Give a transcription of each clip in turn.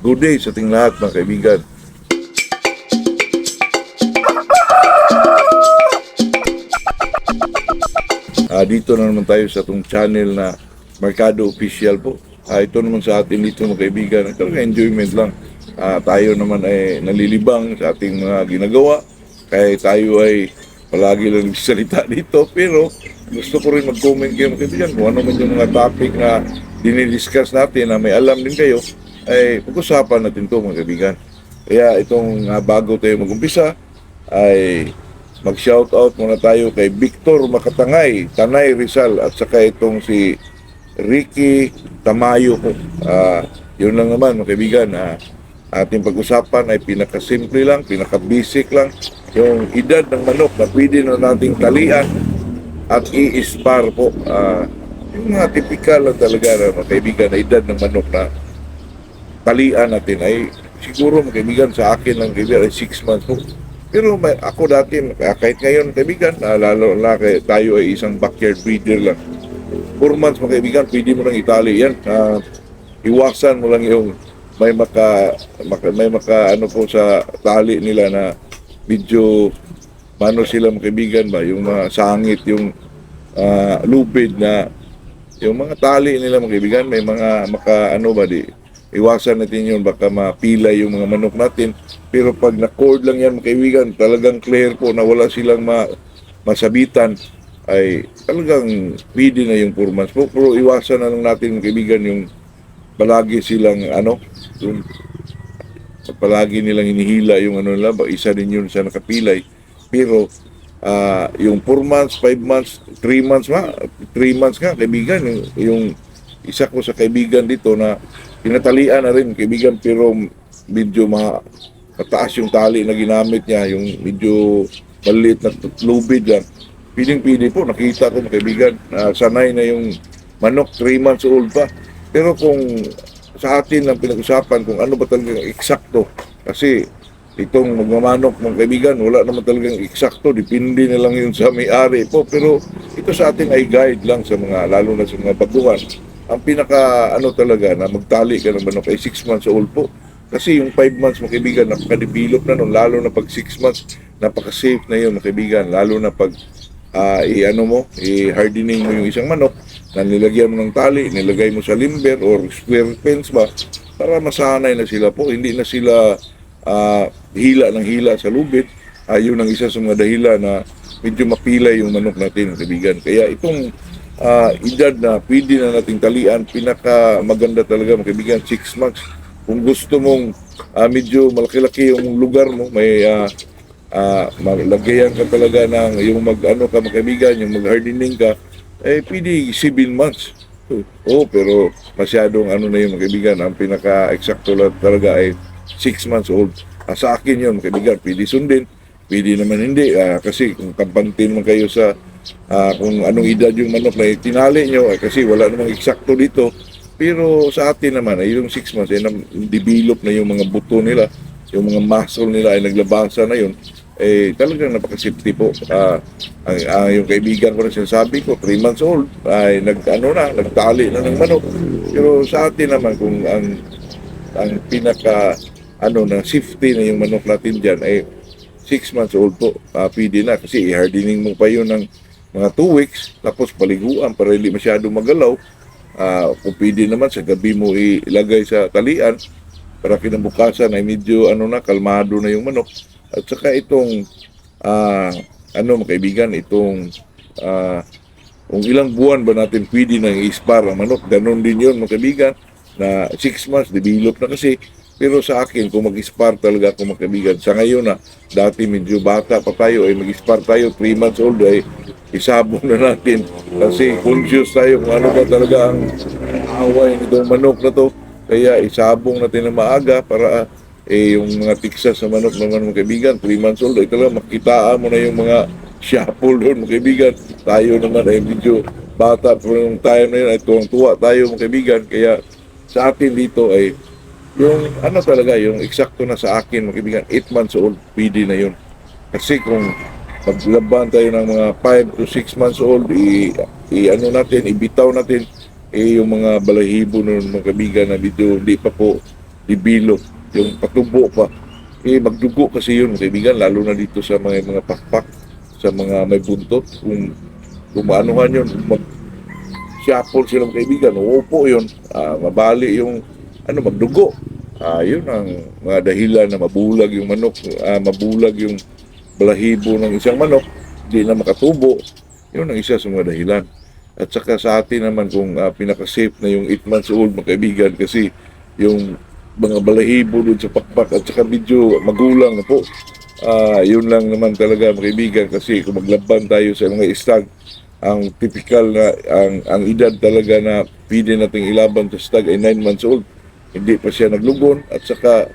Good day sa ating lahat mga kaibigan. Dito na naman tayo sa itong channel na Mercado Official po. Ito naman sa atin dito mga kaibigan, talaga enjoyment lang. Tayo naman ay nalilibang sa ating mga ginagawa. Kaya tayo ay palagi lang nagsalita dito. Pero gusto ko rin mag-comment kayo mga kaibigan kung ano man yung mga topic na dinidiscuss natin na may alam din kayo, ay pag-usapan natin ito mga kaibigan. Kaya itong bago tayo mag-umpisa ay mag-shoutout muna tayo kay Victor Makatangay, Tanay Rizal, at saka itong si Ricky Tamayo po. Yun lang naman mga kaibigan. Ating pag-usapan ay pinakasimple lang, pinaka-basic lang. Yung edad ng manok na pwede na nating talian at i-spar po. Yung mga typical lang talaga na mga kaibigan na edad ng manok na talian natin ay siguro mga kaibigan sa akin lang kaibigan ay 6 months po. Pero ako dati, kahit ngayon kaibigan, lalo na tayo ay isang backyard breeder lang. 4 months mga kaibigan, pwede mo nang itali yan. Iwasan mo lang yung may maka ano po sa tali nila na medyo mano sila mga kaibigan ba, yung mga sangit, yung lubid na yung mga tali nila mga kaibigan, may mga maka ano ba di, iwasan natin yun, baka mapilay yung mga manok natin. Pero pag na-cord lang yan mga kaibigan, talagang clear po na wala silang masabitan, ay talagang pwede na yung 4 months po. Pero iwasan na lang natin mga kaibigan yung palagi silang yung palagi nilang hinihila yung ano nila, isa din yun sa nakapilay. Pero yung 4 months, 5 months, 3 months 3 months nga kaibigan, yung isa ko sa kaibigan dito na tinatalian na rin kaibigan, pero medyo mataas yung tali na ginamit niya, yung medyo maliit na lubid lang. Piding-pidi po, nakita ko mga kaibigan, sanay na yung manok, 3 months old pa. Pero kung sa atin lang pinag-usapan kung ano ba talagang eksakto, kasi itong magmamanok mga kaibigan, wala naman talagang eksakto, depende na lang yun sa may-ari po. Pero ito sa atin ay guide lang sa mga, lalo na sa mga baguhan. Ang pinaka talaga na magtali ka ng manok ay 6 months old po. Kasi yung 5 months mga kaibigan, napaka-develop na nun, lalo na pag 6 months, napaka-safe na yun mga kaibigan, lalo na pag i-hardening mo yung isang manok, na nilagyan mo ng tali, nilagay mo sa limber or square fence ba, para masanay na sila po, hindi na sila hila ng hila sa lubid. Yun ang isa sa mga dahilan na medyo mapilay yung manok natin mga kaibigan. Kaya itong edad na pwede na nating talian, pinaka maganda talaga mga kaibigan, 6 months. Kung gusto mong medyo malaki-laki yung lugar mo, may maglagayan ka talaga ng yung mag-ano ka mga kaibigan, yung mag-hardening ka, pwede 7 months. Pero masyadong na yung mga kaibigan, ang pinaka-eksakto lang talaga ay 6 months old. Sa akin yun mga kaibigan, pwede sundin, pwede naman hindi. Kasi kung kampantin mo kayo sa kung anong edad yung manok na tinali nyo, kasi wala namang eksakto dito. Pero sa atin naman ay yung 6 months ay develop na yung mga buto nila, yung mga muscle nila ay naglabasa na yun, talagang napaka-safety po. Yung kaibigan ko na sinasabi ko, 3 months old ay nagtali na ng manok. Pero sa atin naman kung ang pinaka na safety na yung manok natin dyan ay 6 months old po, pwede na kasi i-hardening mo pa yun ng mga 2 weeks, tapos paliguan para hindi masyado magalaw. Kung pwede naman sa gabi mo ilagay sa talian para kinabukasan ay medyo kalmado na yung manok. At saka itong mga kaibigan, itong kung ilang buwan ba natin pwede nang i-spar ang manok, ganun din yun mga kaibigan, na 6 months develop na kasi. Pero sa akin, kung mag-spar talaga ako mga kaibigan, sa ngayon dati medyo bata pa tayo, ay mag-spar tayo, 3 months old, ay isabong na natin. Kasi conscious tayo kung ano ba talaga ang away nitong manok na to. Kaya isabong natin na maaga para yung mga tiksa sa manok naman mga kaibigan, 3 months old, ay talaga makitaan mo na yung mga shuffle doon mga kaibigan. Tayo naman ay medyo bata, pero yung tayo na yun ay tuwang-tuwa tayo mga kaibigan. Kaya sa atin dito ay yung talaga, yung eksakto na sa akin mga kaibigan, 8 months old, pwede na yun. Kasi kung paglaban tayo ng mga 5 to 6 months old, ibitaw natin, yung mga balahibo ng mga kaibigan na medyo hindi pa po ibilot, yung patubo pa. Magdugo kasi yun, kaibigan, lalo na dito sa mga pakpak, sa mga may buntot. Kung maanuhan yun, mag-shuffle sila kaibigan, uupo yun, mabali yung, magdugo. Yun ang mga dahilan na mabulag yung manok, mabulag yung balahibo ng isang manok, hindi na makatubo. Yun ang isa sa mga dahilan. At saka sa atin naman kung pinaka-safe na yung 8 months old mga kaibigan kasi yung mga balahibo doon sa pakpak at saka medyo magulang na po. Yun lang naman talaga mga kaibigan kasi kung maglaban tayo sa mga stag, ang typical na ang edad talaga na pwede nating ilaban sa stag ay 9 months old. Hindi pa siya naglugon at saka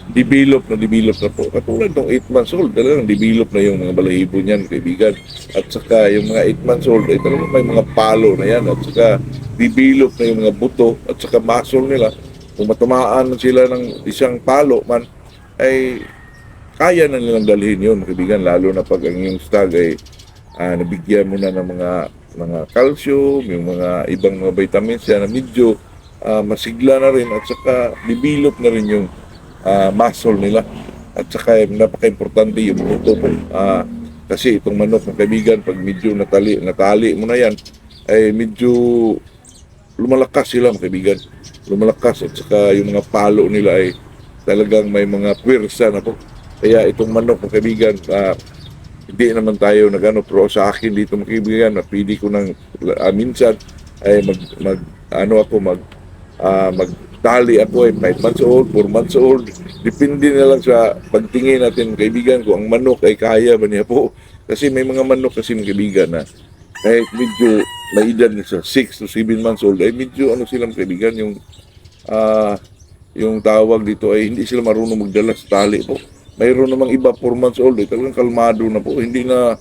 develop na po. Katulad ng 8 months old, talagang develop na yung mga balahibo niyan, kaibigan. At saka yung mga 8 months old ay talagang may mga palo na yan. At saka develop na yung mga buto at saka muscle nila. Kung matamaan sila ng isang palo man, ay kaya na nilang dalhin yun, kaibigan. Lalo na pag ang yung stag ay nabigyan mo na ng mga calcium, yung mga ibang mga vitamins yan na medyo masigla na rin at saka develop na rin yung muscle nila at saka napaka-importante yung buto po. Kasi itong manok ng kaibigan pag medyo natali mo na yan ay medyo lumalakas sila mga kaibigan, lumalakas at saka yung mga palo nila ay talagang may mga pwersa na po. Kaya itong manok ng kaibigan hindi naman tayo nagano, pero sa akin dito mga kaibigan na pwede ko nang minsan ay magtali ako ay 5 months old, 4 months old. Depende na lang sa pagtingin natin kaibigan kung ang manok ay kaya ba niya po. Kasi may mga manok kasi mga kaibigan na kahit medyo may edad na sa 6 to 7 months old ay medyo silang kaibigan yung tawag dito ay hindi sila marunong magdala sa tali po. Mayroon namang iba 4 months old ay talagang kalmado na po. Hindi na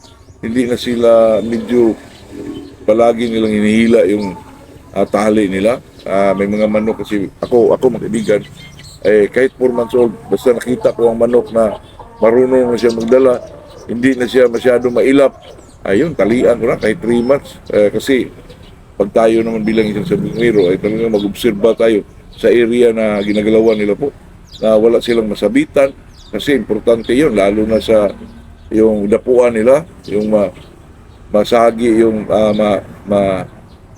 sila medyo palagi nilang hinihila yung tali nila. May mga manok kasi ako mga kaibigan kahit 4 months old basta nakita ko ang manok na marunong na siya magdala, hindi na siya masyado mailap, ayun talian ko na kahit 3 months kasi pag tayo naman bilang isang sabingero ay talagang mag-obserba tayo sa area na ginagalawan nila po na wala silang masabitan kasi importante yun lalo na sa yung dapuan nila, yung masagi yung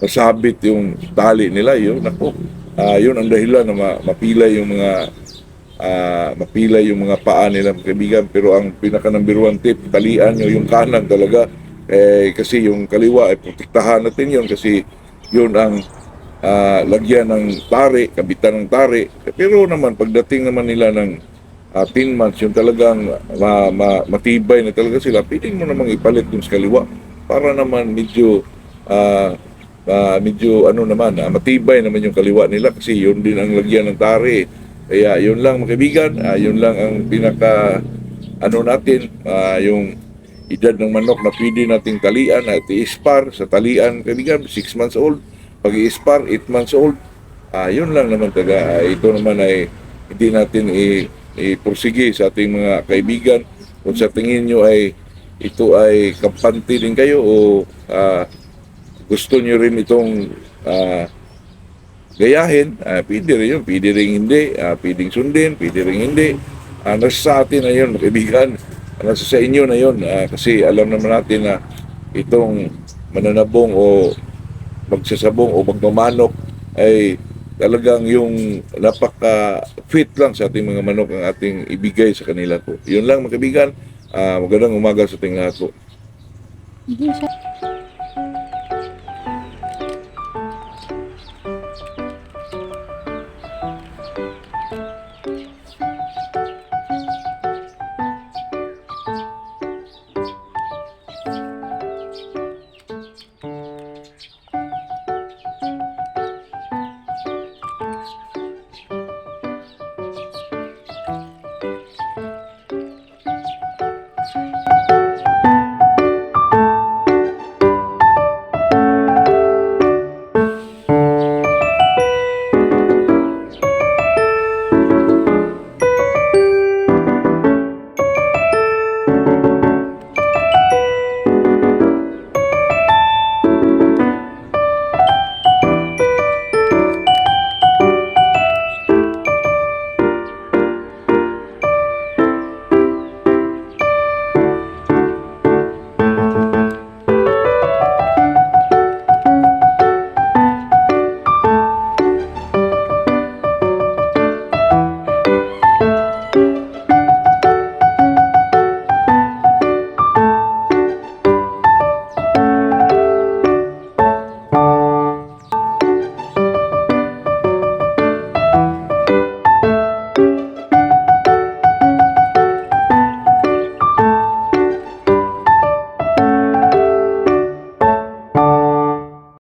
masabit yung tali nila, yun ako. Yun ang dahilan na mapilay yung mga paa nila mga kaibigan. Pero ang pinaka number 1 tip, talian nyo yung kanan talaga kasi yung kaliwa ay protektahan natin yun kasi yun ang lagyan ng tari, kabitan ng tari. Pero naman pagdating naman nila ng 10 months, yung talagang matibay na talaga sila, pwede mo namang ipalit yung sa kaliwa para naman medyo matibay naman yung kaliwa nila kasi yun din ang lagyan ng tari. Kaya yun lang mga kaibigan, yun lang ang pinaka natin, yung edad ng manok na pwede nating talian at i-spar sa talian kaibigan, 6 months old, pag i-spar 8 months old, yun lang naman taga. Ito naman ay hindi natin i-pursige sa ating mga kaibigan kung sa tingin nyo ay ito ay kampante din kayo o gusto nyo rin itong gayahin, pwede rin yun, pwede rin hindi, pwedeng sundin, pwede rin hindi. Nasa sa atin na yun, kaibigan, nasa sa inyo na yun, kasi alam naman natin na itong mananabong o magsasabong o magmamanok ay talagang yung napaka-fit lang sa ating mga manok ang ating ibigay sa kanila po. Yun lang mga kaibigan, magandang umaga sa ating lahat po.